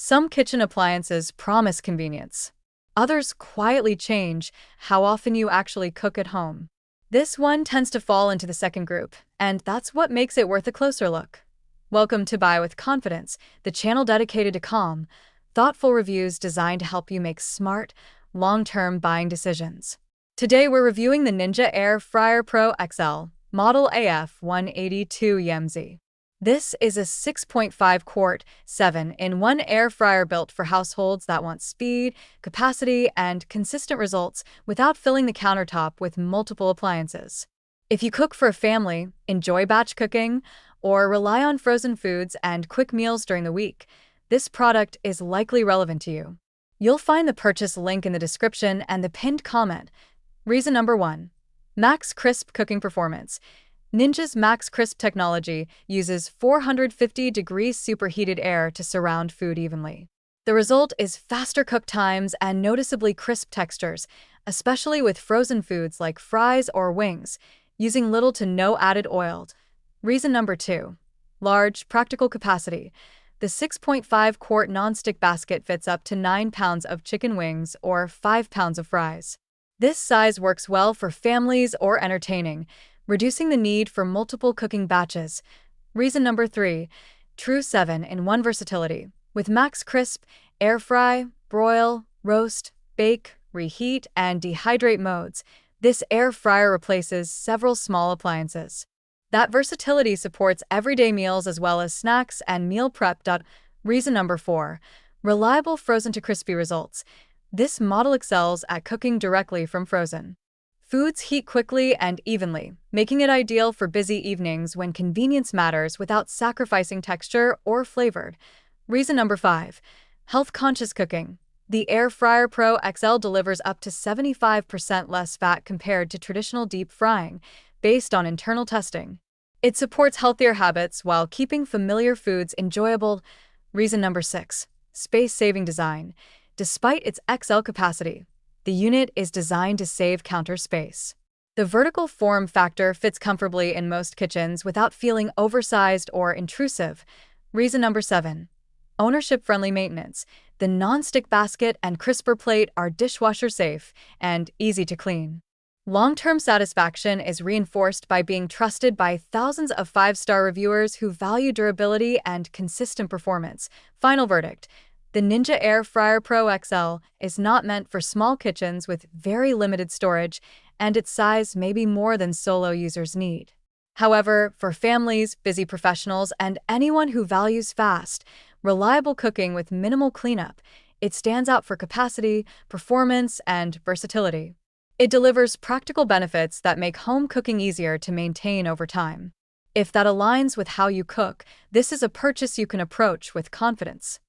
Some kitchen appliances promise convenience. Others quietly change how often you actually cook at home. This one tends to fall into the second group, and that's what makes it worth a closer look. Welcome to Buy with Confidence, the channel dedicated to calm, thoughtful reviews designed to help you make smart, long-term buying decisions. Today we're reviewing the Ninja Air Fryer Pro XL, model AF182YMZ. This is a 6.5-quart, 7-in-1 air fryer built for households that want speed, capacity, and consistent results without filling the countertop with multiple appliances. If you cook for a family, enjoy batch cooking, or rely on frozen foods and quick meals during the week, this product is likely relevant to you. You'll find the purchase link in the description and the pinned comment. Reason number 1. Max Crisp Cooking Performance. Ninja's Max Crisp technology uses 450 degrees superheated air to surround food evenly. The result is faster cook times and noticeably crisp textures, especially with frozen foods like fries or wings, using little to no added oil. Reason number 2. Large, practical capacity. The 6.5-quart nonstick basket fits up to 9 pounds of chicken wings or 5 pounds of fries. This size works well for families or entertaining, reducing the need for multiple cooking batches. Reason number 3. True 7-in-1 versatility. With Max Crisp, air fry, broil, roast, bake, reheat, and dehydrate modes, this air fryer replaces several small appliances. That versatility supports everyday meals as well as snacks and meal prep. Reason number 4. Reliable frozen to crispy results. This model excels at cooking directly from frozen foods heat quickly and evenly, making it ideal for busy evenings when convenience matters without sacrificing texture or flavor. Reason number 5. Health-conscious cooking. The Air Fryer Pro XL delivers up to 75% less fat compared to traditional deep frying, based on internal testing. It supports healthier habits while keeping familiar foods enjoyable. Reason number 6. Space-saving design. Despite its XL capacity, the unit is designed to save counter space. The vertical form factor fits comfortably in most kitchens without feeling oversized or intrusive. Reason number 7. Ownership-friendly maintenance. The non-stick basket and crisper plate are dishwasher-safe and easy to clean. Long-term satisfaction is reinforced by being trusted by thousands of 5-star reviewers who value durability and consistent performance. Final verdict. The Ninja Air Fryer Pro XL is not meant for small kitchens with very limited storage, and its size may be more than solo users need. However, for families, busy professionals, and anyone who values fast, reliable cooking with minimal cleanup, it stands out for capacity, performance, and versatility. It delivers practical benefits that make home cooking easier to maintain over time. If that aligns with how you cook, this is a purchase you can approach with confidence.